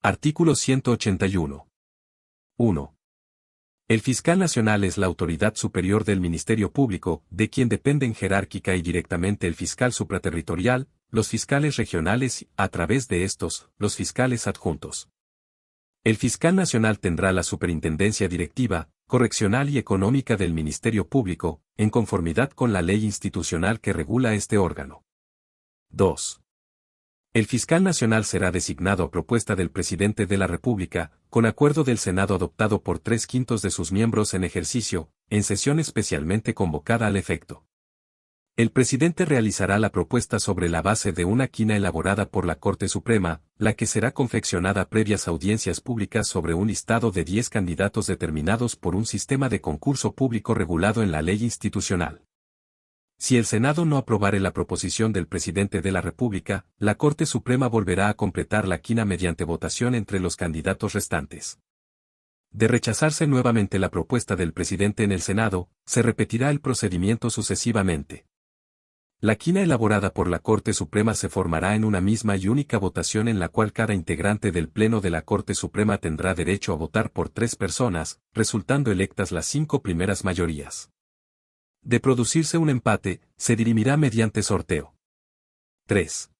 Artículo 181. 1. El fiscal nacional es la autoridad superior del Ministerio Público, de quien dependen jerárquica y directamente el fiscal supraterritorial, los fiscales regionales y, a través de estos, los fiscales adjuntos. El fiscal nacional tendrá la superintendencia directiva, correccional y económica del Ministerio Público, en conformidad con la ley institucional que regula este órgano. 2. El fiscal nacional será designado a propuesta del presidente de la República, con acuerdo del Senado adoptado por 3/5 de sus miembros en ejercicio, en sesión especialmente convocada al efecto. El presidente realizará la propuesta sobre la base de una quina elaborada por la Corte Suprema, la que será confeccionada previas audiencias públicas sobre un listado de 10 candidatos determinados por un sistema de concurso público regulado en la ley institucional. Si el Senado no aprobare la proposición del presidente de la República, la Corte Suprema volverá a completar la quina mediante votación entre los candidatos restantes. De rechazarse nuevamente la propuesta del presidente en el Senado, se repetirá el procedimiento sucesivamente. La quina elaborada por la Corte Suprema se formará en una misma y única votación en la cual cada integrante del Pleno de la Corte Suprema tendrá derecho a votar por 3 personas, resultando electas las 5 primeras mayorías. De producirse un empate, se dirimirá mediante sorteo. 3.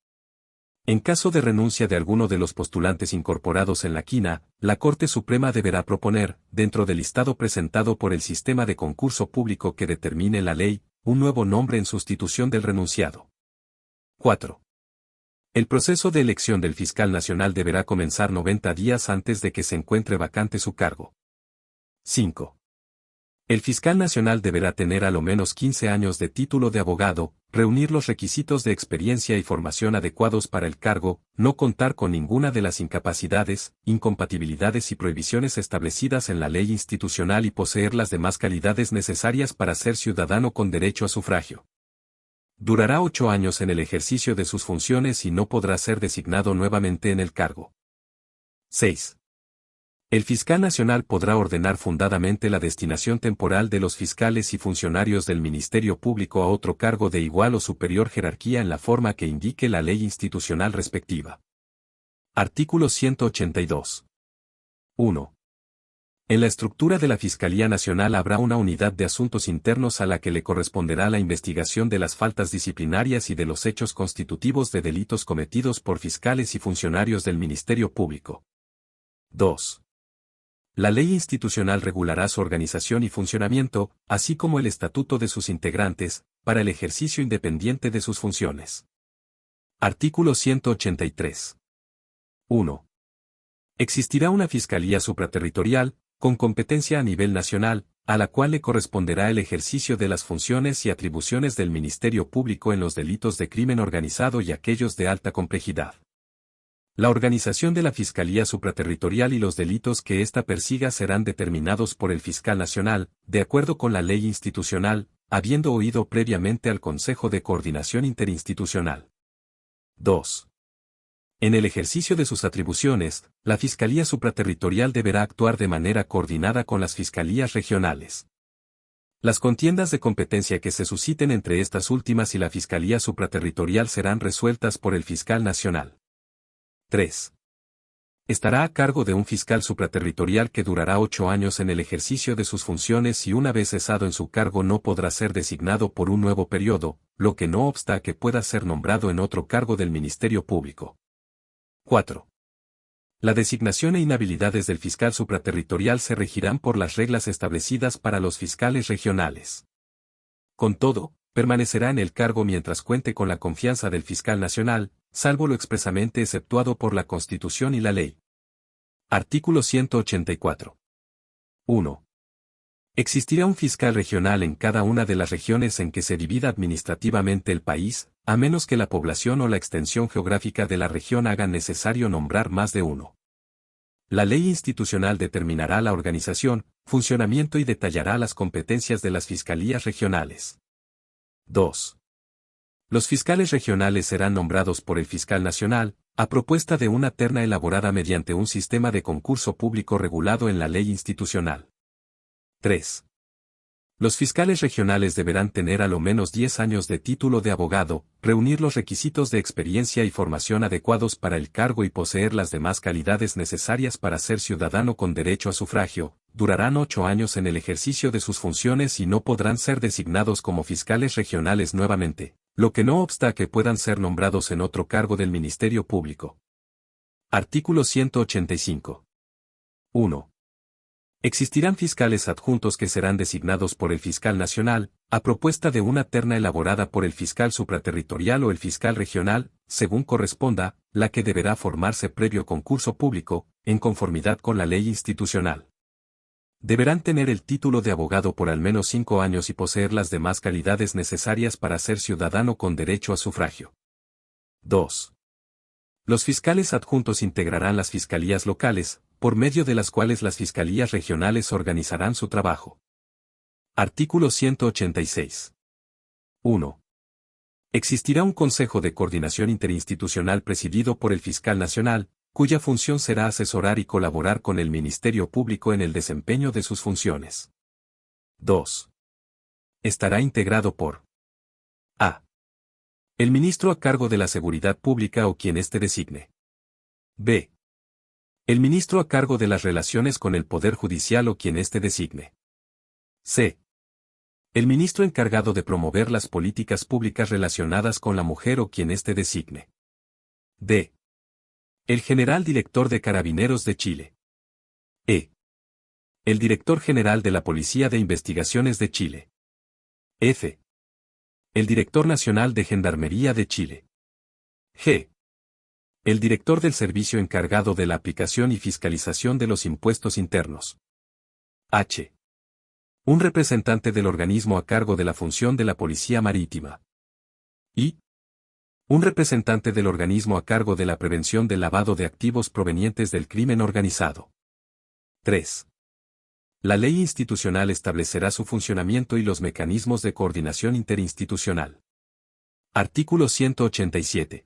En caso de renuncia de alguno de los postulantes incorporados en la quina, la Corte Suprema deberá proponer, dentro del listado presentado por el sistema de concurso público que determine la ley, un nuevo nombre en sustitución del renunciado. 4. El proceso de elección del fiscal nacional deberá comenzar 90 días antes de que se encuentre vacante su cargo. 5. El fiscal nacional deberá tener a lo menos 15 años de título de abogado, reunir los requisitos de experiencia y formación adecuados para el cargo, no contar con ninguna de las incapacidades, incompatibilidades y prohibiciones establecidas en la ley institucional y poseer las demás calidades necesarias para ser ciudadano con derecho a sufragio. Durará 8 años en el ejercicio de sus funciones y no podrá ser designado nuevamente en el cargo. 6. El fiscal nacional podrá ordenar fundadamente la destinación temporal de los fiscales y funcionarios del Ministerio Público a otro cargo de igual o superior jerarquía en la forma que indique la ley institucional respectiva. Artículo 182. 1. En la estructura de la Fiscalía Nacional habrá una unidad de asuntos internos a la que le corresponderá la investigación de las faltas disciplinarias y de los hechos constitutivos de delitos cometidos por fiscales y funcionarios del Ministerio Público. 2. La ley institucional regulará su organización y funcionamiento, así como el estatuto de sus integrantes, para el ejercicio independiente de sus funciones. Artículo 183. 1. Existirá una Fiscalía Supraterritorial, con competencia a nivel nacional, a la cual le corresponderá el ejercicio de las funciones y atribuciones del Ministerio Público en los delitos de crimen organizado y aquellos de alta complejidad. La organización de la Fiscalía Supraterritorial y los delitos que ésta persiga serán determinados por el fiscal nacional, de acuerdo con la ley institucional, habiendo oído previamente al Consejo de Coordinación Interinstitucional. 2. En el ejercicio de sus atribuciones, la Fiscalía Supraterritorial deberá actuar de manera coordinada con las fiscalías regionales. Las contiendas de competencia que se susciten entre estas últimas y la Fiscalía Supraterritorial serán resueltas por el fiscal nacional. 3. Estará a cargo de un fiscal supraterritorial que durará 8 años en el ejercicio de sus funciones y una vez cesado en su cargo no podrá ser designado por un nuevo periodo, lo que no obsta a que pueda ser nombrado en otro cargo del Ministerio Público. 4. La designación e inhabilidades del fiscal supraterritorial se regirán por las reglas establecidas para los fiscales regionales. Con todo, permanecerá en el cargo mientras cuente con la confianza del fiscal nacional, salvo lo expresamente exceptuado por la Constitución y la ley. Artículo 184. 1. Existirá un fiscal regional en cada una de las regiones en que se divida administrativamente el país, a menos que la población o la extensión geográfica de la región hagan necesario nombrar más de uno. La ley institucional determinará la organización, funcionamiento y detallará las competencias de las fiscalías regionales. 2. Los fiscales regionales serán nombrados por el fiscal nacional, a propuesta de una terna elaborada mediante un sistema de concurso público regulado en la ley institucional. 3. Los fiscales regionales deberán tener a lo menos 10 años de título de abogado, reunir los requisitos de experiencia y formación adecuados para el cargo y poseer las demás calidades necesarias para ser ciudadano con derecho a sufragio. Durarán 8 años en el ejercicio de sus funciones y no podrán ser designados como fiscales regionales nuevamente, lo que no obsta a que puedan ser nombrados en otro cargo del Ministerio Público. Artículo 185. 1. Existirán fiscales adjuntos que serán designados por el fiscal nacional, a propuesta de una terna elaborada por el fiscal supraterritorial o el fiscal regional, según corresponda, la que deberá formarse previo concurso público, en conformidad con la ley institucional. Deberán tener el título de abogado por al menos 5 años y poseer las demás calidades necesarias para ser ciudadano con derecho a sufragio. 2. Los fiscales adjuntos integrarán las fiscalías locales, por medio de las cuales las fiscalías regionales organizarán su trabajo. Artículo 186. 1. Existirá un Consejo de Coordinación Interinstitucional presidido por el fiscal nacional, cuya función será asesorar y colaborar con el Ministerio Público en el desempeño de sus funciones. 2. Estará integrado por a. El ministro a cargo de la Seguridad Pública o quien éste designe. b. El ministro a cargo de las relaciones con el Poder Judicial o quien éste designe. c. El ministro encargado de promover las políticas públicas relacionadas con la mujer o quien éste designe. d. El general director de Carabineros de Chile. e. El director general de la Policía de Investigaciones de Chile. f. El director nacional de Gendarmería de Chile. g. El director del servicio encargado de la aplicación y fiscalización de los impuestos internos. h. Un representante del organismo a cargo de la función de la Policía Marítima. y. Un representante del organismo a cargo de la prevención del lavado de activos provenientes del crimen organizado. 3. La ley institucional establecerá su funcionamiento y los mecanismos de coordinación interinstitucional. Artículo 187.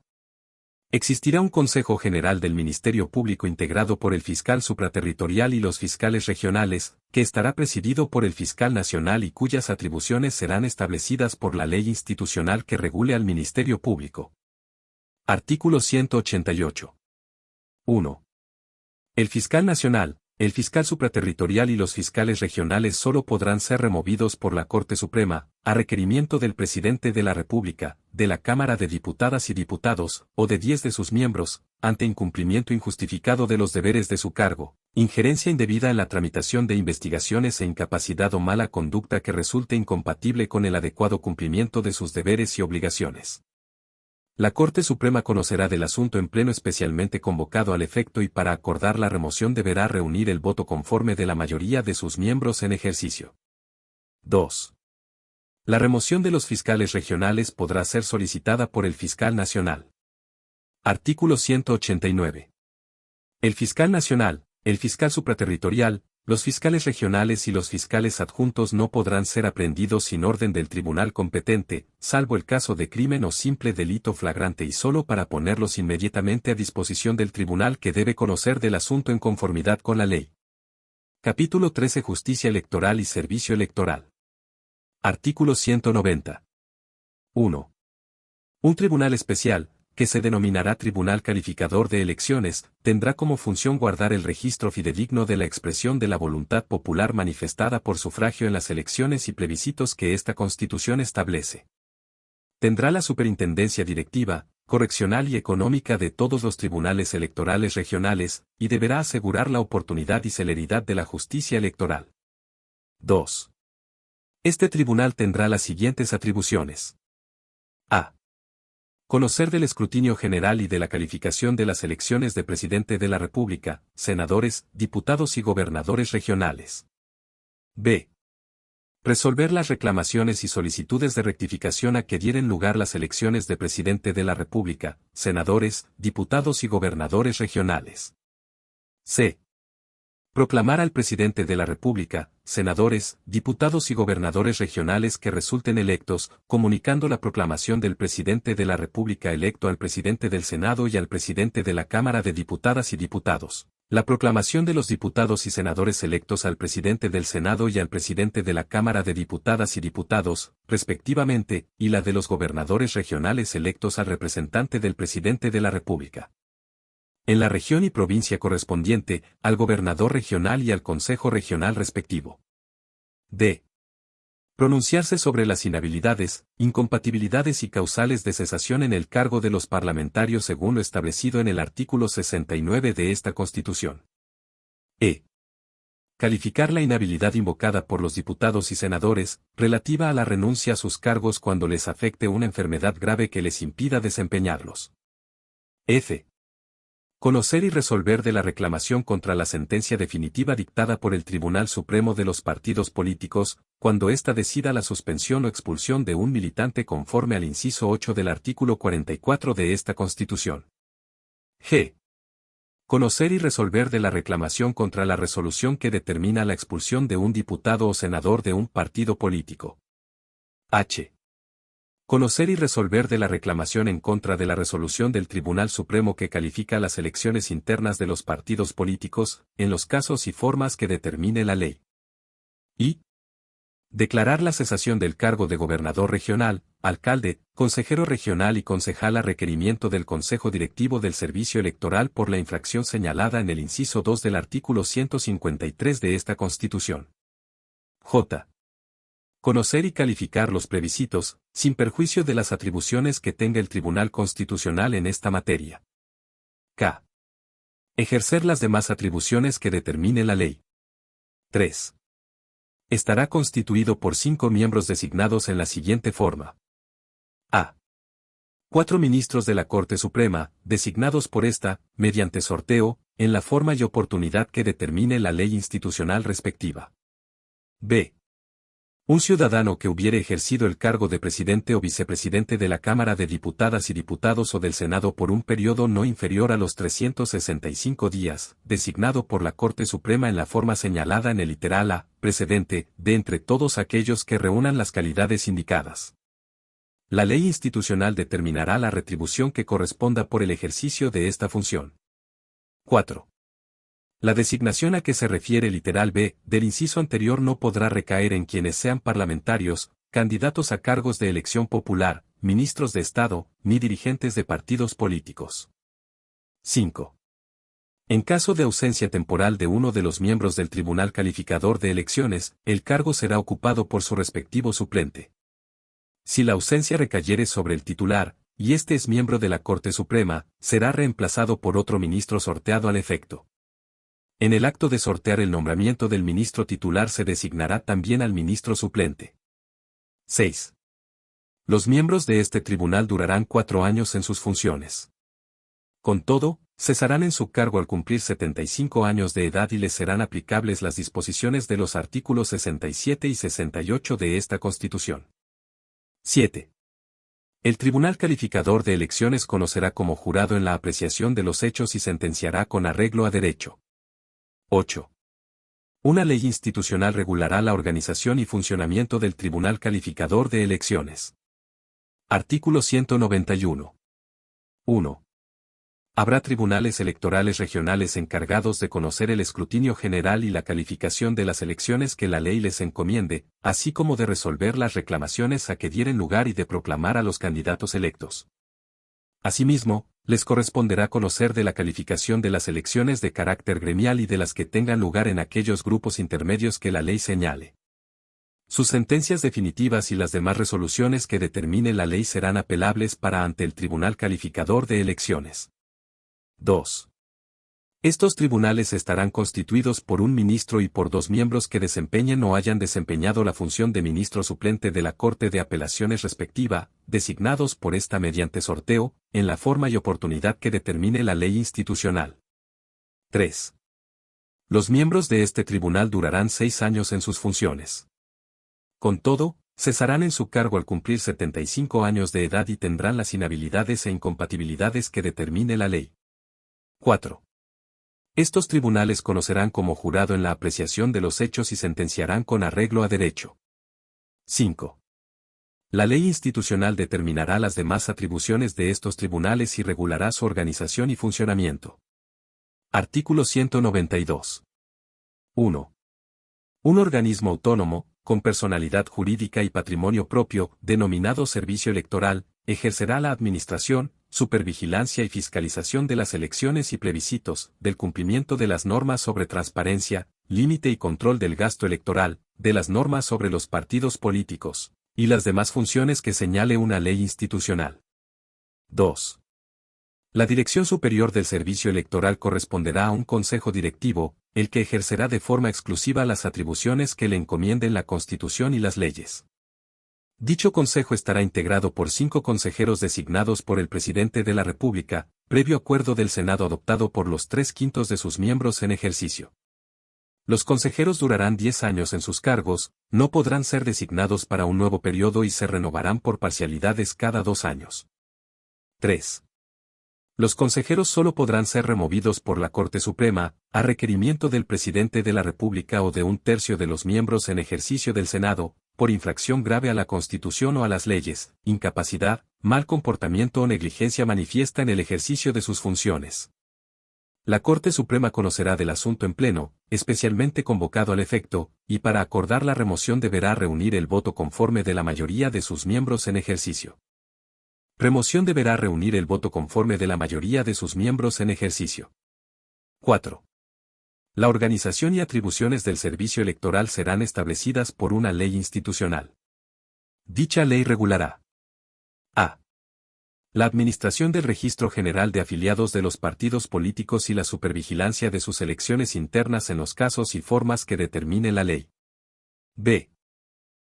Existirá un Consejo General del Ministerio Público integrado por el fiscal supraterritorial y los fiscales regionales, que estará presidido por el fiscal nacional y cuyas atribuciones serán establecidas por la ley institucional que regule al Ministerio Público. Artículo 188. 1. El fiscal nacional, el fiscal supraterritorial y los fiscales regionales solo podrán ser removidos por la Corte Suprema, a requerimiento del Presidente de la República, de la Cámara de Diputadas y Diputados, o de 10 de sus miembros, ante incumplimiento injustificado de los deberes de su cargo, injerencia indebida en la tramitación de investigaciones e incapacidad o mala conducta que resulte incompatible con el adecuado cumplimiento de sus deberes y obligaciones. La Corte Suprema conocerá del asunto en pleno especialmente convocado al efecto y para acordar la remoción deberá reunir el voto conforme de la mayoría de sus miembros en ejercicio. 2. La remoción de los fiscales regionales podrá ser solicitada por el fiscal nacional. Artículo 189. El fiscal nacional, el fiscal supraterritorial, los fiscales regionales y los fiscales adjuntos no podrán ser aprehendidos sin orden del tribunal competente, salvo el caso de crimen o simple delito flagrante y solo para ponerlos inmediatamente a disposición del tribunal que debe conocer del asunto en conformidad con la ley. Capítulo 13 Justicia Electoral y Servicio Electoral. Artículo 190. 1. Un tribunal especial, que se denominará Tribunal Calificador de Elecciones, tendrá como función guardar el registro fidedigno de la expresión de la voluntad popular manifestada por sufragio en las elecciones y plebiscitos que esta Constitución establece. Tendrá la superintendencia directiva, correccional y económica de todos los tribunales electorales regionales, y deberá asegurar la oportunidad y celeridad de la justicia electoral. 2. Este tribunal tendrá las siguientes atribuciones. A. Conocer del escrutinio general y de la calificación de las elecciones de Presidente de la República, senadores, diputados y gobernadores regionales. B. Resolver las reclamaciones y solicitudes de rectificación a que dieren lugar las elecciones de Presidente de la República, senadores, diputados y gobernadores regionales. C. Proclamar al Presidente de la República, senadores, diputados y gobernadores regionales que resulten electos, comunicando la proclamación del Presidente de la República electo al Presidente del Senado y al Presidente de la Cámara de Diputadas y Diputados, La proclamación de los diputados y senadores electos al presidente del Senado y al presidente de la Cámara de Diputadas y Diputados, respectivamente, y la de los gobernadores regionales electos al representante del presidente de la República. En la región y provincia correspondiente, al gobernador regional y al consejo regional respectivo. D. Pronunciarse sobre las inhabilidades, incompatibilidades y causales de cesación en el cargo de los parlamentarios según lo establecido en el artículo 69 de esta Constitución. E. Calificar la inhabilidad invocada por los diputados y senadores, relativa a la renuncia a sus cargos cuando les afecte una enfermedad grave que les impida desempeñarlos. F. Conocer y resolver de la reclamación contra la sentencia definitiva dictada por el Tribunal Supremo de los partidos políticos, cuando ésta decida la suspensión o expulsión de un militante conforme al inciso 8 del artículo 44 de esta Constitución. G. Conocer y resolver de la reclamación contra la resolución que determina la expulsión de un diputado o senador de un partido político. H. Conocer y resolver de la reclamación en contra de la resolución del Tribunal Supremo que califica las elecciones internas de los partidos políticos, en los casos y formas que determine la ley. Y declarar la cesación del cargo de gobernador regional, alcalde, consejero regional y concejal a requerimiento del Consejo Directivo del Servicio Electoral por la infracción señalada en el inciso 2 del artículo 153 de esta Constitución. J. Conocer y calificar los plebiscitos, sin perjuicio de las atribuciones que tenga el Tribunal Constitucional en esta materia. K. Ejercer las demás atribuciones que determine la ley. 3. Estará constituido por 5 miembros designados en la siguiente forma. A. 4 ministros de la Corte Suprema, designados por esta, mediante sorteo, en la forma y oportunidad que determine la ley institucional respectiva. B. Un ciudadano que hubiere ejercido el cargo de presidente o vicepresidente de la Cámara de Diputadas y Diputados o del Senado por un periodo no inferior a los 365 días, designado por la Corte Suprema en la forma señalada en el literal A, precedente, de entre todos aquellos que reúnan las calidades indicadas. La ley institucional determinará la retribución que corresponda por el ejercicio de esta función. 4. La designación a que se refiere el literal B del inciso anterior no podrá recaer en quienes sean parlamentarios, candidatos a cargos de elección popular, ministros de Estado, ni dirigentes de partidos políticos. 5. En caso de ausencia temporal de uno de los miembros del Tribunal Calificador de Elecciones, el cargo será ocupado por su respectivo suplente. Si la ausencia recayere sobre el titular, y éste es miembro de la Corte Suprema, será reemplazado por otro ministro sorteado al efecto. En el acto de sortear el nombramiento del ministro titular se designará también al ministro suplente. 6. Los miembros de este tribunal durarán 4 años en sus funciones. Con todo, cesarán en su cargo al cumplir 75 años de edad y les serán aplicables las disposiciones de los artículos 67 y 68 de esta Constitución. 7. El Tribunal Calificador de Elecciones conocerá como jurado en la apreciación de los hechos y sentenciará con arreglo a derecho. 8. Una ley institucional regulará la organización y funcionamiento del Tribunal Calificador de Elecciones. Artículo 191. 1. Habrá tribunales electorales regionales encargados de conocer el escrutinio general y la calificación de las elecciones que la ley les encomiende, así como de resolver las reclamaciones a que dieren lugar y de proclamar a los candidatos electos. Asimismo, les corresponderá conocer de la calificación de las elecciones de carácter gremial y de las que tengan lugar en aquellos grupos intermedios que la ley señale. Sus sentencias definitivas y las demás resoluciones que determine la ley serán apelables para ante el Tribunal Calificador de Elecciones. 2. Estos tribunales estarán constituidos por un ministro y por 2 miembros que desempeñen o hayan desempeñado la función de ministro suplente de la Corte de Apelaciones respectiva, designados por esta mediante sorteo, en la forma y oportunidad que determine la ley institucional. 3. Los miembros de este tribunal durarán 6 años en sus funciones. Con todo, cesarán en su cargo al cumplir 75 años de edad y tendrán las inhabilidades e incompatibilidades que determine la ley. 4. Estos tribunales conocerán como jurado en la apreciación de los hechos y sentenciarán con arreglo a derecho. 5. La ley institucional determinará las demás atribuciones de estos tribunales y regulará su organización y funcionamiento. Artículo 192. 1. Un organismo autónomo, con personalidad jurídica y patrimonio propio, denominado Servicio Electoral, ejercerá la administración, supervigilancia y fiscalización de las elecciones y plebiscitos, del cumplimiento de las normas sobre transparencia, límite y control del gasto electoral, de las normas sobre los partidos políticos, y las demás funciones que señale una ley institucional. 2. La Dirección Superior del Servicio Electoral corresponderá a un Consejo Directivo, el que ejercerá de forma exclusiva las atribuciones que le encomienden la Constitución y las leyes. Dicho Consejo estará integrado por 5 consejeros designados por el Presidente de la República, previo acuerdo del Senado adoptado por los 3/5 de sus miembros en ejercicio. Los consejeros durarán 10 años en sus cargos, no podrán ser designados para un nuevo periodo y se renovarán por parcialidades cada 2 años. 3. Los consejeros solo podrán ser removidos por la Corte Suprema, a requerimiento del Presidente de la República o de 1/3 de los miembros en ejercicio del Senado, por infracción grave a la Constitución o a las leyes, incapacidad, mal comportamiento o negligencia manifiesta en el ejercicio de sus funciones. La Corte Suprema conocerá del asunto en pleno, especialmente convocado al efecto, y para acordar la remoción deberá reunir el voto conforme de la mayoría de sus miembros en ejercicio. Remoción deberá reunir el voto conforme de la mayoría de sus miembros en ejercicio. 4. La organización y atribuciones del servicio electoral serán establecidas por una ley institucional. Dicha ley regulará: a. La administración del Registro General de Afiliados de los partidos políticos y la supervigilancia de sus elecciones internas en los casos y formas que determine la ley. b.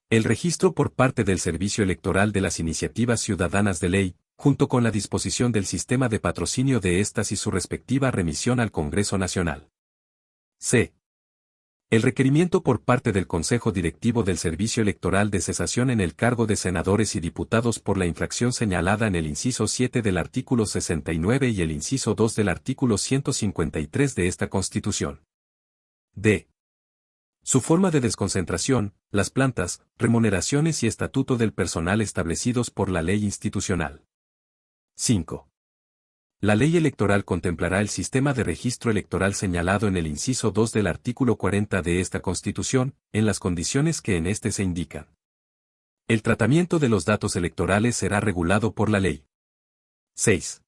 El registro por parte del Servicio Electoral de las iniciativas ciudadanas de ley, junto con la disposición del sistema de patrocinio de estas y su respectiva remisión al Congreso Nacional. c. El requerimiento por parte del Consejo Directivo del Servicio Electoral de cesación en el cargo de senadores y diputados por la infracción señalada en el inciso 7 del artículo 69 y el inciso 2 del artículo 153 de esta Constitución. d. Su forma de desconcentración, las plantas, remuneraciones y estatuto del personal establecidos por la ley institucional. 5. La ley electoral contemplará el sistema de registro electoral señalado en el inciso 2 del artículo 40 de esta Constitución, en las condiciones que en este se indican. El tratamiento de los datos electorales será regulado por la ley. 6.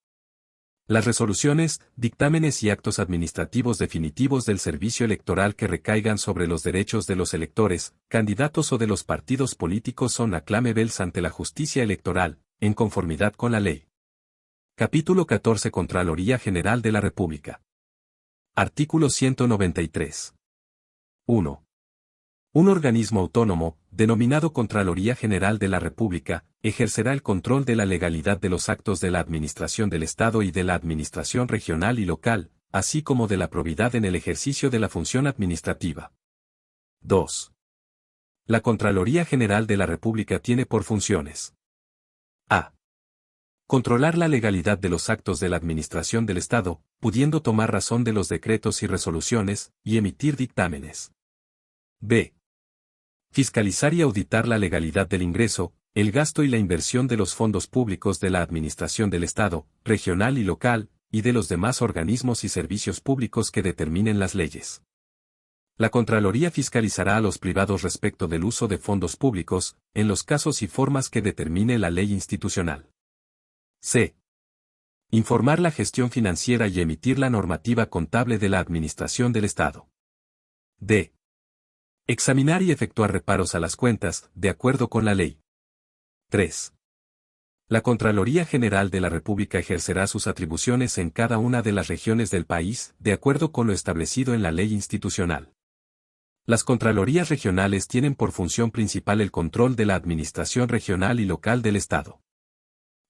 Las resoluciones, dictámenes y actos administrativos definitivos del servicio electoral que recaigan sobre los derechos de los electores, candidatos o de los partidos políticos son acclamables ante la justicia electoral, en conformidad con la ley. Capítulo 14. Contraloría General de la República. Artículo 193. 1. Un organismo autónomo, denominado Contraloría General de la República, ejercerá el control de la legalidad de los actos de la Administración del Estado y de la Administración regional y local, así como de la probidad en el ejercicio de la función administrativa. 2. La Contraloría General de la República tiene por funciones: a. Controlar la legalidad de los actos de la Administración del Estado, pudiendo tomar razón de los decretos y resoluciones, y emitir dictámenes. b. Fiscalizar y auditar la legalidad del ingreso, el gasto y la inversión de los fondos públicos de la Administración del Estado, regional y local, y de los demás organismos y servicios públicos que determinen las leyes. La Contraloría fiscalizará a los privados respecto del uso de fondos públicos, en los casos y formas que determine la ley institucional. c. Informar la gestión financiera y emitir la normativa contable de la Administración del Estado. d. Examinar y efectuar reparos a las cuentas, de acuerdo con la ley. 3. La Contraloría General de la República ejercerá sus atribuciones en cada una de las regiones del país, de acuerdo con lo establecido en la ley institucional. Las Contralorías regionales tienen por función principal el control de la administración regional y local del Estado.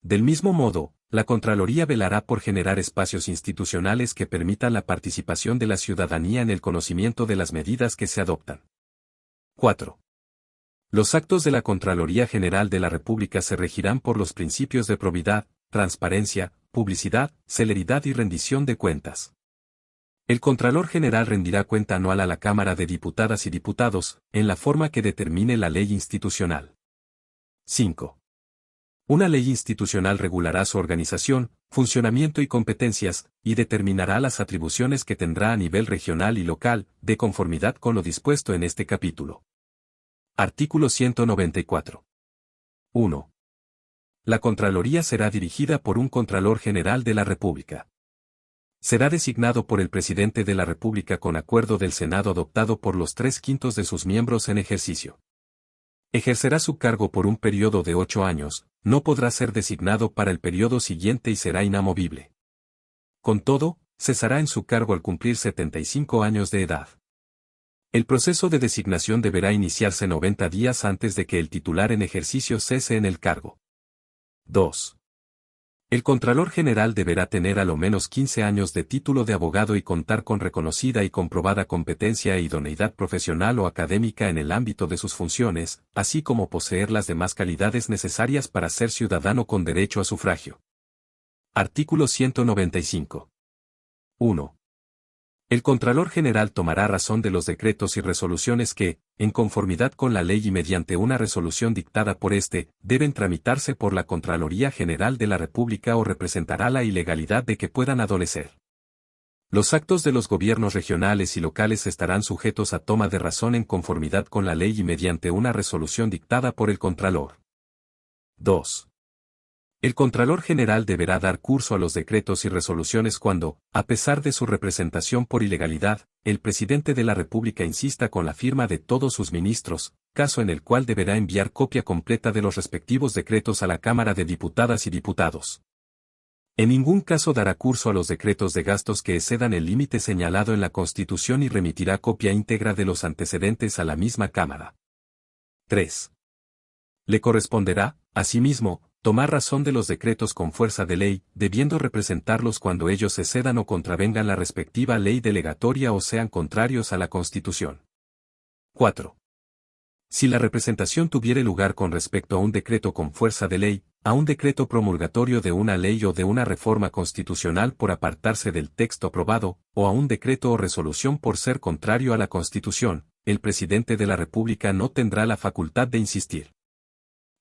Del mismo modo, la Contraloría velará por generar espacios institucionales que permitan la participación de la ciudadanía en el conocimiento de las medidas que se adoptan. 4. Los actos de la Contraloría General de la República se regirán por los principios de probidad, transparencia, publicidad, celeridad y rendición de cuentas. El Contralor General rendirá cuenta anual a la Cámara de Diputadas y Diputados, en la forma que determine la ley institucional. 5. Una ley institucional regulará su organización, funcionamiento y competencias, y determinará las atribuciones que tendrá a nivel regional y local, de conformidad con lo dispuesto en este capítulo. Artículo 194. 1. La Contraloría será dirigida por un Contralor General de la República. Será designado por el Presidente de la República con acuerdo del Senado adoptado por los 3/5 de sus miembros en ejercicio. Ejercerá su cargo por un periodo de 8 años, no podrá ser designado para el periodo siguiente y será inamovible. Con todo, cesará en su cargo al cumplir 75 años de edad. El proceso de designación deberá iniciarse 90 días antes de que el titular en ejercicio cese en el cargo. 2. El Contralor General deberá tener a lo menos 15 años de título de abogado y contar con reconocida y comprobada competencia e idoneidad profesional o académica en el ámbito de sus funciones, así como poseer las demás calidades necesarias para ser ciudadano con derecho a sufragio. Artículo 195. 1. El Contralor General tomará razón de los decretos y resoluciones que, en conformidad con la ley y mediante una resolución dictada por éste, deben tramitarse por la Contraloría General de la República o representará la ilegalidad de que puedan adolecer. Los actos de los gobiernos regionales y locales estarán sujetos a toma de razón en conformidad con la ley y mediante una resolución dictada por el Contralor. 2. El Contralor General deberá dar curso a los decretos y resoluciones cuando, a pesar de su representación por ilegalidad, el Presidente de la República insista con la firma de todos sus ministros, caso en el cual deberá enviar copia completa de los respectivos decretos a la Cámara de Diputadas y Diputados. En ningún caso dará curso a los decretos de gastos que excedan el límite señalado en la Constitución y remitirá copia íntegra de los antecedentes a la misma Cámara. 3. Le corresponderá, asimismo, tomar razón de los decretos con fuerza de ley, debiendo representarlos cuando ellos excedan o contravengan la respectiva ley delegatoria o sean contrarios a la Constitución. 4. Si la representación tuviere lugar con respecto a un decreto con fuerza de ley, a un decreto promulgatorio de una ley o de una reforma constitucional por apartarse del texto aprobado, o a un decreto o resolución por ser contrario a la Constitución, el Presidente de la República no tendrá la facultad de insistir.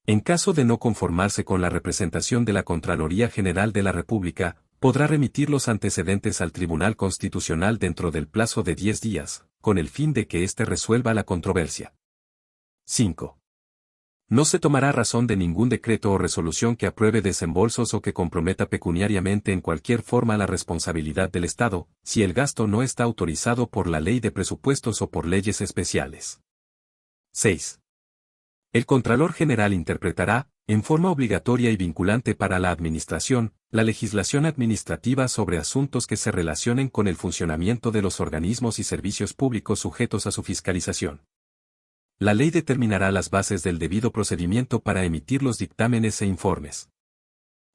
En caso de no conformarse con la representación de la Contraloría General de la República, podrá remitir los antecedentes al Tribunal Constitucional dentro del plazo de 10 días, con el fin de que éste resuelva la controversia. 5. No se tomará razón de ningún decreto o resolución que apruebe desembolsos o que comprometa pecuniariamente en cualquier forma la responsabilidad del Estado, si el gasto no está autorizado por la Ley de Presupuestos o por leyes especiales. 6. El Contralor General interpretará, en forma obligatoria y vinculante para la Administración, la legislación administrativa sobre asuntos que se relacionen con el funcionamiento de los organismos y servicios públicos sujetos a su fiscalización. La ley determinará las bases del debido procedimiento para emitir los dictámenes e informes.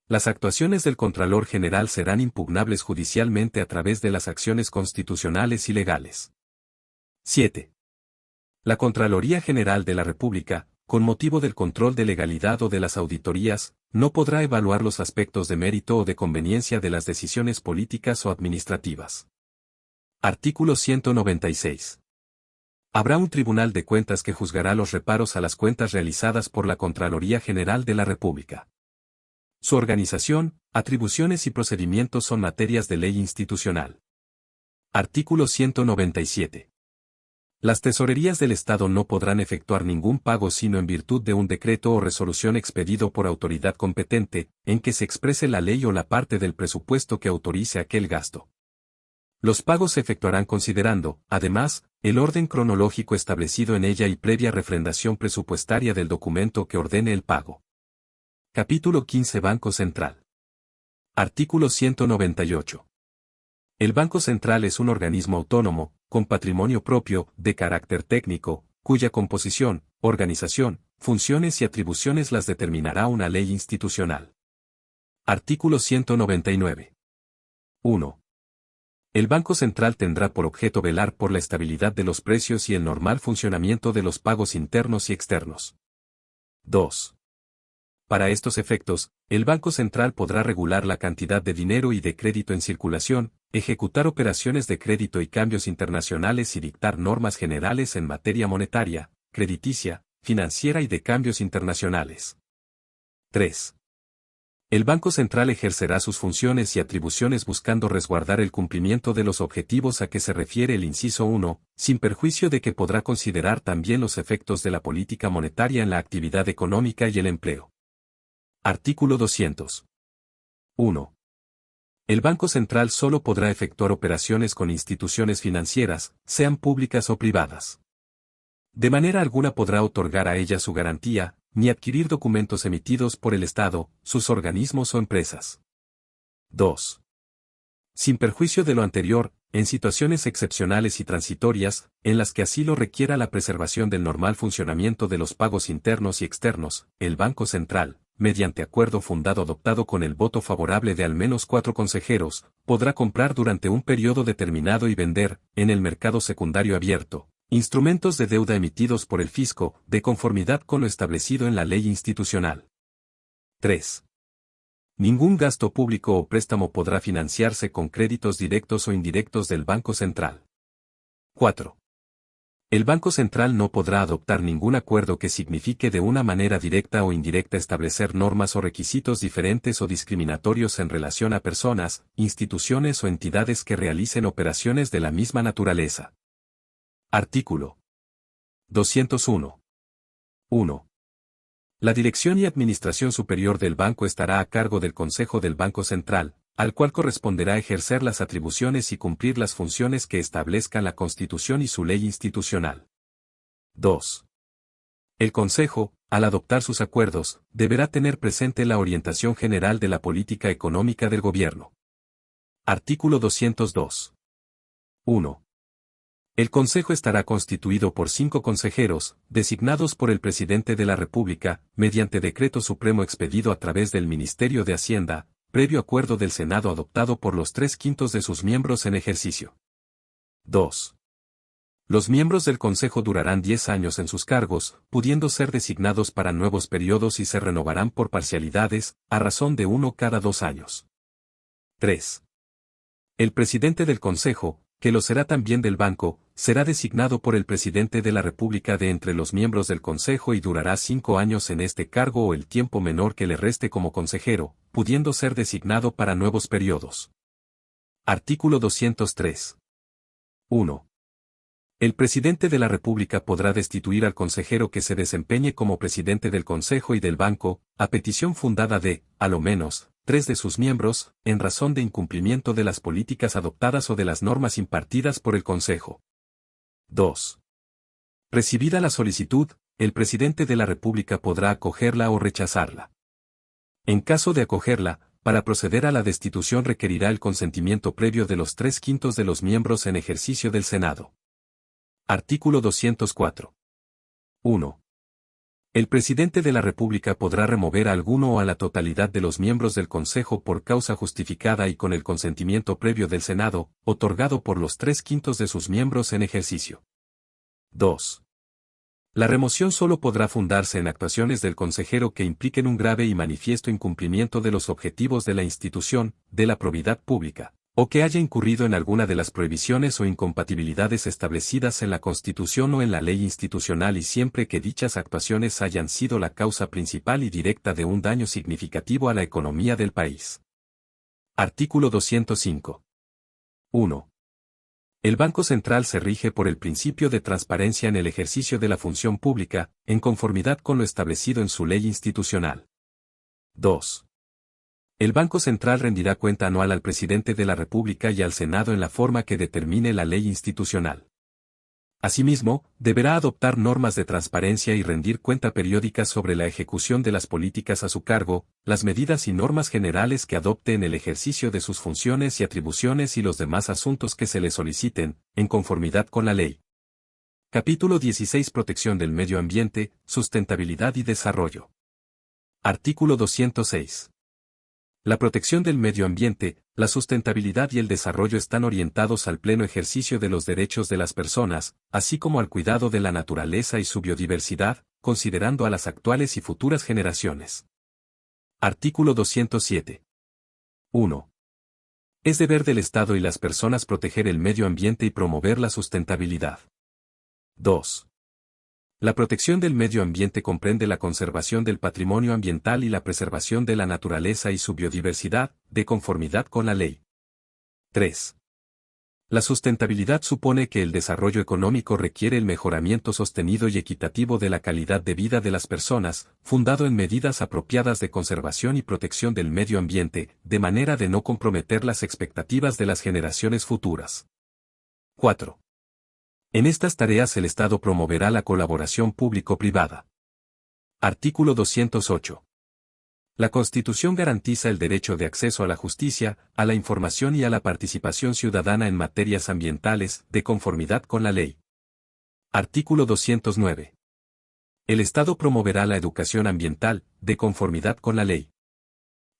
Las actuaciones del Contralor General serán impugnables judicialmente a través de las acciones constitucionales y legales. 7. La Contraloría General de la República, con motivo del control de legalidad o de las auditorías, no podrá evaluar los aspectos de mérito o de conveniencia de las decisiones políticas o administrativas. Artículo 196. Habrá un Tribunal de Cuentas que juzgará los reparos a las cuentas realizadas por la Contraloría General de la República. Su organización, atribuciones y procedimientos son materias de ley institucional. Artículo 197. Las tesorerías del Estado no podrán efectuar ningún pago sino en virtud de un decreto o resolución expedido por autoridad competente, en que se exprese la ley o la parte del presupuesto que autorice aquel gasto. Los pagos se efectuarán considerando, además, el orden cronológico establecido en ella y previa refrendación presupuestaria del documento que ordene el pago. Capítulo 15 Banco Central. Artículo 198. El Banco Central es un organismo autónomo, con patrimonio propio, de carácter técnico, cuya composición, organización, funciones y atribuciones las determinará una ley institucional. Artículo 199. 1. El Banco Central tendrá por objeto velar por la estabilidad de los precios y el normal funcionamiento de los pagos internos y externos. 2. Para estos efectos, el Banco Central podrá regular la cantidad de dinero y de crédito en circulación, ejecutar operaciones de crédito y cambios internacionales y dictar normas generales en materia monetaria, crediticia, financiera y de cambios internacionales. 3. El Banco Central ejercerá sus funciones y atribuciones buscando resguardar el cumplimiento de los objetivos a que se refiere el inciso 1, sin perjuicio de que podrá considerar también los efectos de la política monetaria en la actividad económica y el empleo. Artículo 200. 1. El Banco Central solo podrá efectuar operaciones con instituciones financieras, sean públicas o privadas. De manera alguna podrá otorgar a ellas su garantía, ni adquirir documentos emitidos por el Estado, sus organismos o empresas. 2. Sin perjuicio de lo anterior, en situaciones excepcionales y transitorias, en las que así lo requiera la preservación del normal funcionamiento de los pagos internos y externos, el Banco Central, mediante acuerdo fundado adoptado con el voto favorable de al menos 4 consejeros, podrá comprar durante un periodo determinado y vender, en el mercado secundario abierto, instrumentos de deuda emitidos por el fisco, de conformidad con lo establecido en la ley institucional. 3. Ningún gasto público o préstamo podrá financiarse con créditos directos o indirectos del Banco Central. 4. El Banco Central no podrá adoptar ningún acuerdo que signifique de una manera directa o indirecta establecer normas o requisitos diferentes o discriminatorios en relación a personas, instituciones o entidades que realicen operaciones de la misma naturaleza. Artículo 201. 1. La dirección y administración superior del banco estará a cargo del Consejo del Banco Central, al cual corresponderá ejercer las atribuciones y cumplir las funciones que establezcan la Constitución y su ley institucional. 2. El Consejo, al adoptar sus acuerdos, deberá tener presente la orientación general de la política económica del gobierno. Artículo 202. 1. El Consejo estará constituido por 5 consejeros, designados por el Presidente de la República, mediante decreto supremo expedido a través del Ministerio de Hacienda, previo acuerdo del Senado adoptado por los 3/5 de sus miembros en ejercicio. 2. Los miembros del Consejo durarán 10 años en sus cargos, pudiendo ser designados para nuevos periodos y se renovarán por parcialidades, a razón de 1 cada 2 años. 3. El presidente del Consejo, que lo será también del banco, será designado por el Presidente de la República de entre los miembros del Consejo y durará 5 años en este cargo o el tiempo menor que le reste como consejero, pudiendo ser designado para nuevos periodos. Artículo 203. 1. El Presidente de la República podrá destituir al consejero que se desempeñe como presidente del Consejo y del banco, a petición fundada de, a lo menos, 3 de sus miembros, en razón de incumplimiento de las políticas adoptadas o de las normas impartidas por el Consejo. 2. Recibida la solicitud, el Presidente de la República podrá acogerla o rechazarla. En caso de acogerla, para proceder a la destitución requerirá el consentimiento previo de los 3/5 de los miembros en ejercicio del Senado. Artículo 204. 1. El Presidente de la República podrá remover a alguno o a la totalidad de los miembros del Consejo por causa justificada y con el consentimiento previo del Senado, otorgado por los 3/5 de sus miembros en ejercicio. 2. La remoción solo podrá fundarse en actuaciones del consejero que impliquen un grave y manifiesto incumplimiento de los objetivos de la institución, de la probidad pública, o que haya incurrido en alguna de las prohibiciones o incompatibilidades establecidas en la Constitución o en la ley institucional y siempre que dichas actuaciones hayan sido la causa principal y directa de un daño significativo a la economía del país. Artículo 205. 1. El Banco Central se rige por el principio de transparencia en el ejercicio de la función pública, en conformidad con lo establecido en su ley institucional. 2. El Banco Central rendirá cuenta anual al Presidente de la República y al Senado en la forma que determine la ley institucional. Asimismo, deberá adoptar normas de transparencia y rendir cuenta periódica sobre la ejecución de las políticas a su cargo, las medidas y normas generales que adopte en el ejercicio de sus funciones y atribuciones y los demás asuntos que se le soliciten, en conformidad con la ley. Capítulo 16. Protección del medio ambiente, sustentabilidad y desarrollo. Artículo 206. La protección del medio ambiente, la sustentabilidad y el desarrollo están orientados al pleno ejercicio de los derechos de las personas, así como al cuidado de la naturaleza y su biodiversidad, considerando a las actuales y futuras generaciones. Artículo 207. 1. Es deber del Estado y las personas proteger el medio ambiente y promover la sustentabilidad. 2. La protección del medio ambiente comprende la conservación del patrimonio ambiental y la preservación de la naturaleza y su biodiversidad, de conformidad con la ley. 3. La sustentabilidad supone que el desarrollo económico requiere el mejoramiento sostenido y equitativo de la calidad de vida de las personas, fundado en medidas apropiadas de conservación y protección del medio ambiente, de manera de no comprometer las expectativas de las generaciones futuras. 4. En estas tareas el Estado promoverá la colaboración público-privada. Artículo 208. La Constitución garantiza el derecho de acceso a la justicia, a la información y a la participación ciudadana en materias ambientales, de conformidad con la ley. Artículo 209. El Estado promoverá la educación ambiental, de conformidad con la ley.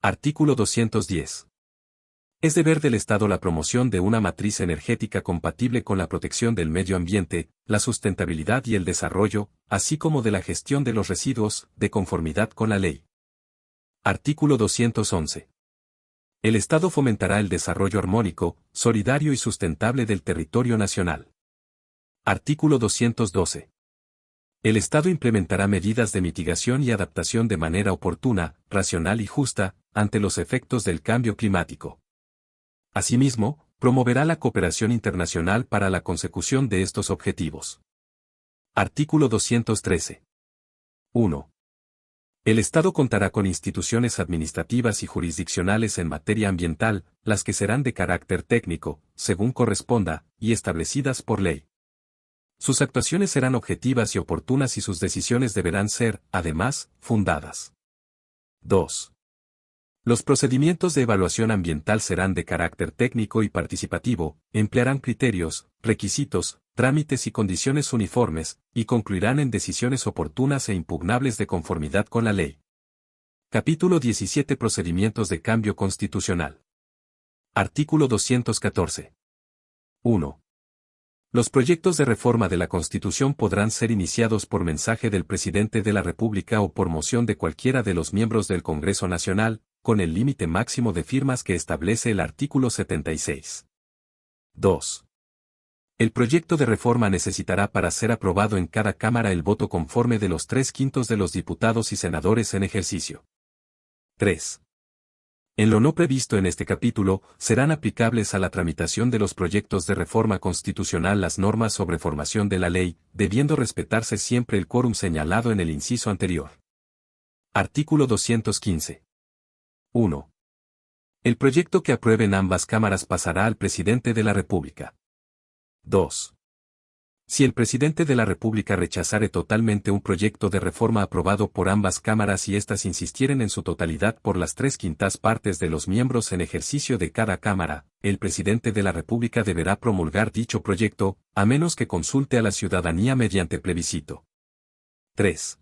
Artículo 210. Es deber del Estado la promoción de una matriz energética compatible con la protección del medio ambiente, la sustentabilidad y el desarrollo, así como de la gestión de los residuos, de conformidad con la ley. Artículo 211. El Estado fomentará el desarrollo armónico, solidario y sustentable del territorio nacional. Artículo 212. El Estado implementará medidas de mitigación y adaptación de manera oportuna, racional y justa, ante los efectos del cambio climático. Asimismo, promoverá la cooperación internacional para la consecución de estos objetivos. Artículo 213. 1. El Estado contará con instituciones administrativas y jurisdiccionales en materia ambiental, las que serán de carácter técnico, según corresponda, y establecidas por ley. Sus actuaciones serán objetivas y oportunas y sus decisiones deberán ser, además, fundadas. 2. Los procedimientos de evaluación ambiental serán de carácter técnico y participativo, emplearán criterios, requisitos, trámites y condiciones uniformes, y concluirán en decisiones oportunas e impugnables de conformidad con la ley. Capítulo 17. Procedimientos de cambio constitucional. Artículo 214. 1. Los proyectos de reforma de la Constitución podrán ser iniciados por mensaje del Presidente de la República o por moción de cualquiera de los miembros del Congreso Nacional, con el límite máximo de firmas que establece el artículo 76. 2. El proyecto de reforma necesitará para ser aprobado en cada Cámara el voto conforme de los 3/5 de los diputados y senadores en ejercicio. 3. En lo no previsto en este capítulo, serán aplicables a la tramitación de los proyectos de reforma constitucional las normas sobre formación de la ley, debiendo respetarse siempre el quórum señalado en el inciso anterior. Artículo 215. 1. El proyecto que aprueben ambas cámaras pasará al Presidente de la República. 2. Si el Presidente de la República rechazare totalmente un proyecto de reforma aprobado por ambas cámaras y éstas insistieren en su totalidad por las 3/5 partes de los miembros en ejercicio de cada cámara, el Presidente de la República deberá promulgar dicho proyecto, a menos que consulte a la ciudadanía mediante plebiscito. 3.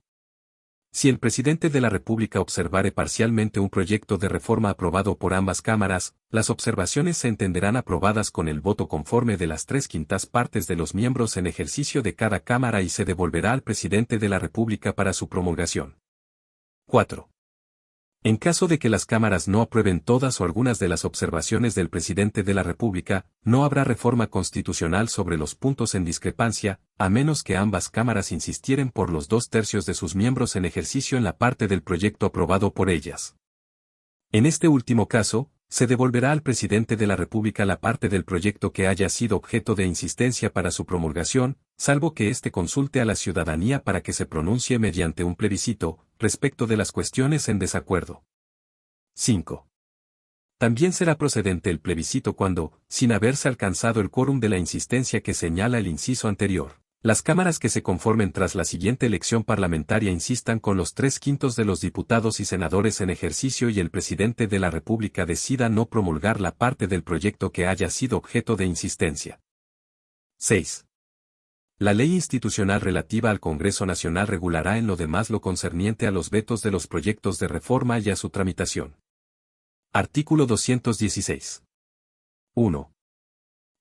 Si el Presidente de la República observare parcialmente un proyecto de reforma aprobado por ambas cámaras, las observaciones se entenderán aprobadas con el voto conforme de las 3/5 partes de los miembros en ejercicio de cada cámara y se devolverá al Presidente de la República para su promulgación. 4. En caso de que las cámaras no aprueben todas o algunas de las observaciones del Presidente de la República, no habrá reforma constitucional sobre los puntos en discrepancia, a menos que ambas cámaras insistieren por los 2/3 de sus miembros en ejercicio en la parte del proyecto aprobado por ellas. En este último caso, se devolverá al Presidente de la República la parte del proyecto que haya sido objeto de insistencia para su promulgación, salvo que éste consulte a la ciudadanía para que se pronuncie mediante un plebiscito, respecto de las cuestiones en desacuerdo. 5. También será procedente el plebiscito cuando, sin haberse alcanzado el quórum de la insistencia que señala el inciso anterior, las cámaras que se conformen tras la siguiente elección parlamentaria insistan con los 3/5 de los diputados y senadores en ejercicio y el Presidente de la República decida no promulgar la parte del proyecto que haya sido objeto de insistencia. 6. La ley institucional relativa al Congreso Nacional regulará en lo demás lo concerniente a los vetos de los proyectos de reforma y a su tramitación. Artículo 216. 1.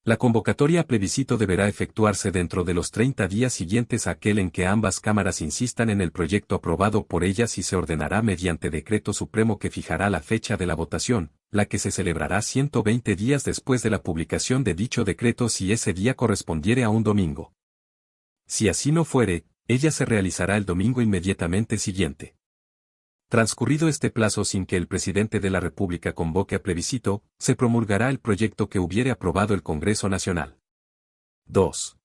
La convocatoria a plebiscito deberá efectuarse dentro de los 30 días siguientes a aquel en que ambas cámaras insistan en el proyecto aprobado por ellas y se ordenará mediante decreto supremo que fijará la fecha de la votación, la que se celebrará 120 días después de la publicación de dicho decreto si ese día correspondiere a un domingo. Si así no fuere, Ella se realizará el domingo inmediatamente siguiente. Transcurrido este plazo sin que el presidente de la República convoque a plebiscito, se promulgará el proyecto que hubiere aprobado el Congreso Nacional. 2.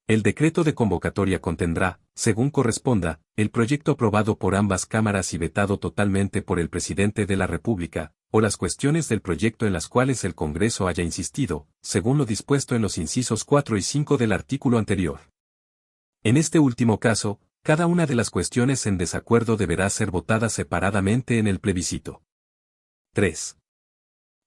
El decreto de convocatoria contendrá, según corresponda, el proyecto aprobado por ambas cámaras y vetado totalmente por el presidente de la República, o las cuestiones del proyecto en las cuales el Congreso haya insistido, según lo dispuesto en los incisos 4 y 5 del artículo anterior. En este último caso, cada una de las cuestiones en desacuerdo deberá ser votada separadamente en el plebiscito. 3.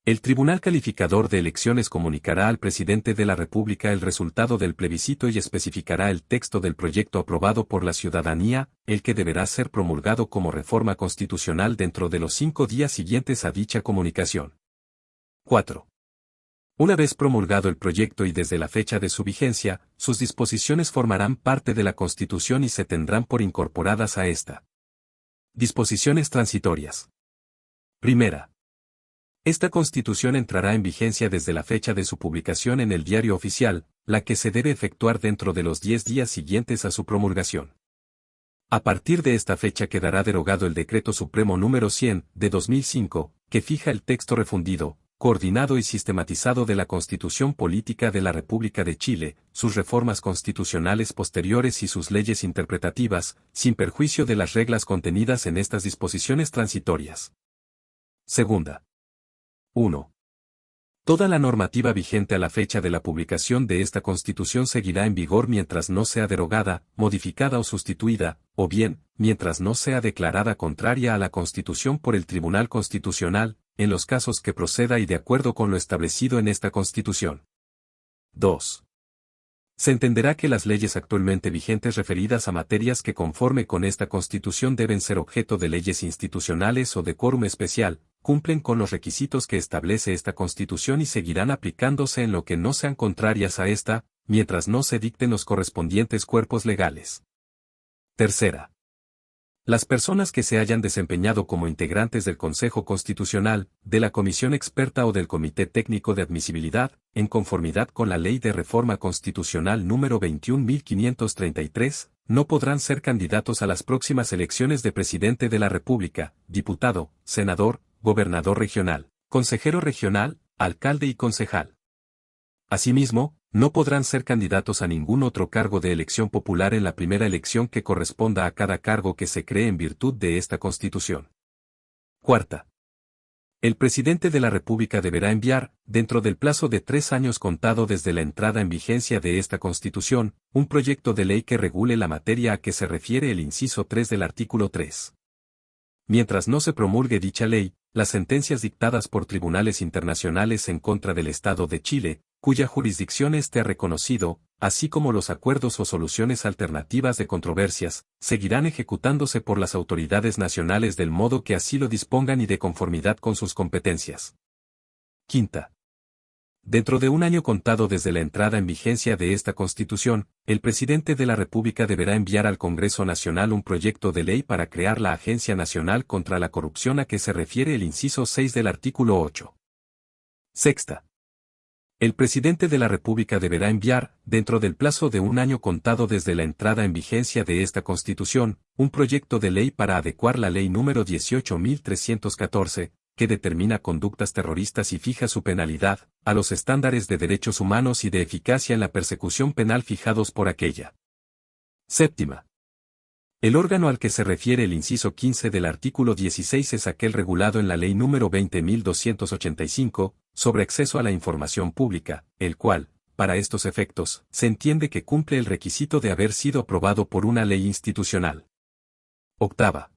El Tribunal Calificador de Elecciones comunicará al presidente de la República el resultado del plebiscito y especificará el texto del proyecto aprobado por la ciudadanía, el que deberá ser promulgado como reforma constitucional dentro de los 5 días siguientes a dicha comunicación. 4. Una vez promulgado el proyecto y desde la fecha de su vigencia, sus disposiciones formarán parte de la Constitución y se tendrán por incorporadas a esta. Disposiciones transitorias. Primera. Esta Constitución entrará en vigencia desde la fecha de su publicación en el Diario Oficial, la que se debe efectuar dentro de los 10 días siguientes a su promulgación. A partir de esta fecha quedará derogado el Decreto Supremo número 100, de 2005, que fija el texto refundido, coordinado y sistematizado de la Constitución Política de la República de Chile, sus reformas constitucionales posteriores y sus leyes interpretativas, sin perjuicio de las reglas contenidas en estas disposiciones transitorias. Segunda. 1. Toda la normativa vigente a la fecha de la publicación de esta Constitución seguirá en vigor mientras no sea derogada, modificada o sustituida, o bien, mientras no sea declarada contraria a la Constitución por el Tribunal Constitucional, en los casos que proceda y de acuerdo con lo establecido en esta Constitución. 2. Se entenderá que las leyes actualmente vigentes referidas a materias que conforme con esta Constitución deben ser objeto de leyes institucionales o de quórum especial, cumplen con los requisitos que establece esta Constitución y seguirán aplicándose en lo que no sean contrarias a esta, mientras no se dicten los correspondientes cuerpos legales. Tercera. Las personas que se hayan desempeñado como integrantes del Consejo Constitucional, de la Comisión Experta o del Comité Técnico de Admisibilidad, en conformidad con la Ley de Reforma Constitucional número 21.533, no podrán ser candidatos a las próximas elecciones de Presidente de la República, diputado, senador, gobernador regional, consejero regional, alcalde y concejal. Asimismo, no podrán ser candidatos a ningún otro cargo de elección popular en la primera elección que corresponda a cada cargo que se cree en virtud de esta Constitución. Cuarta. El presidente de la República deberá enviar, dentro del plazo de 3 años contado desde la entrada en vigencia de esta Constitución, un proyecto de ley que regule la materia a que se refiere el inciso 3 del artículo 3. Mientras no se promulgue dicha ley, las sentencias dictadas por tribunales internacionales en contra del Estado de Chile, cuya jurisdicción esté reconocido, así como los acuerdos o soluciones alternativas de controversias, seguirán ejecutándose por las autoridades nacionales del modo que así lo dispongan y de conformidad con sus competencias. Quinta. Dentro de un año contado desde la entrada en vigencia de esta Constitución, el presidente de la República deberá enviar al Congreso Nacional un proyecto de ley para crear la Agencia Nacional contra la Corrupción a que se refiere el inciso 6 del artículo 8. Sexta. El presidente de la República deberá enviar, dentro del plazo de un año contado desde la entrada en vigencia de esta Constitución, un proyecto de ley para adecuar la Ley número 18.314, que determina conductas terroristas y fija su penalidad, a los estándares de derechos humanos y de eficacia en la persecución penal fijados por aquella. Séptima. El órgano al que se refiere el inciso 15 del artículo 16 es aquel regulado en la Ley número 20.285, sobre acceso a la información pública, el cual, para estos efectos, se entiende que cumple el requisito de haber sido aprobado por una ley institucional. Octava.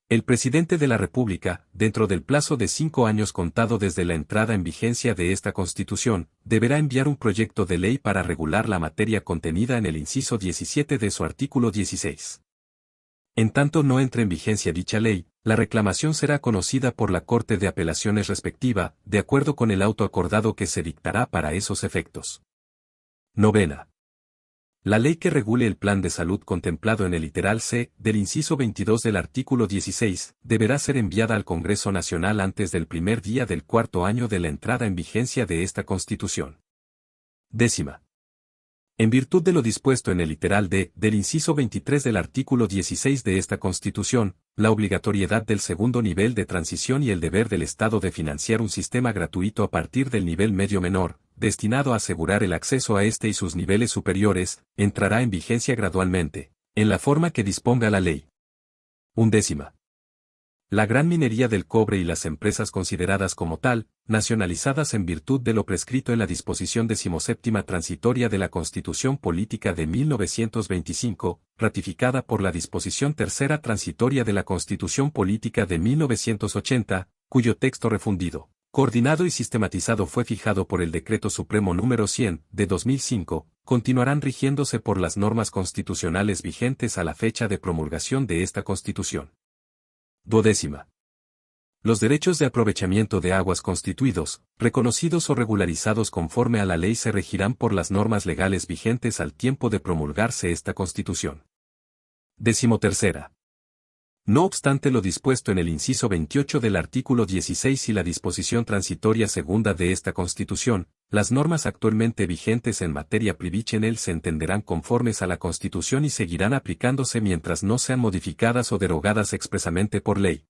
El presidente de la República, dentro del plazo de 5 años contado desde la entrada en vigencia de esta Constitución, deberá enviar un proyecto de ley para regular la materia contenida en el inciso 17 de su artículo 16. En tanto no entre en vigencia dicha ley, la reclamación será conocida por la Corte de Apelaciones respectiva, de acuerdo con el auto acordado que se dictará para esos efectos. Novena. La ley que regule el plan de salud contemplado en el literal C del inciso 22 del artículo 16 deberá ser enviada al Congreso Nacional antes del primer día del 4º año de la entrada en vigencia de esta Constitución. Décima. En virtud de lo dispuesto en el literal D del inciso 23 del artículo 16 de esta Constitución, la obligatoriedad del segundo nivel de transición y el deber del Estado de financiar un sistema gratuito a partir del nivel medio menor, destinado a asegurar el acceso a este y sus niveles superiores, entrará en vigencia gradualmente, en la forma que disponga la ley. 11. La gran minería del cobre y las empresas consideradas como tal, nacionalizadas en virtud de lo prescrito en la disposición 17ª transitoria de la Constitución Política de 1925, ratificada por la disposición 3ª transitoria de la Constitución Política de 1980, cuyo texto refundido, coordinado y sistematizado fue fijado por el Decreto Supremo número 100, de 2005, continuarán rigiéndose por las normas constitucionales vigentes a la fecha de promulgación de esta Constitución. 12. Los derechos de aprovechamiento de aguas constituidos, reconocidos o regularizados conforme a la ley se regirán por las normas legales vigentes al tiempo de promulgarse esta Constitución. 13. No obstante lo dispuesto en el inciso 28 del artículo 16 y la disposición transitoria segunda de esta Constitución, las normas actualmente vigentes en materia privichenel se entenderán conformes a la Constitución y seguirán aplicándose mientras no sean modificadas o derogadas expresamente por ley.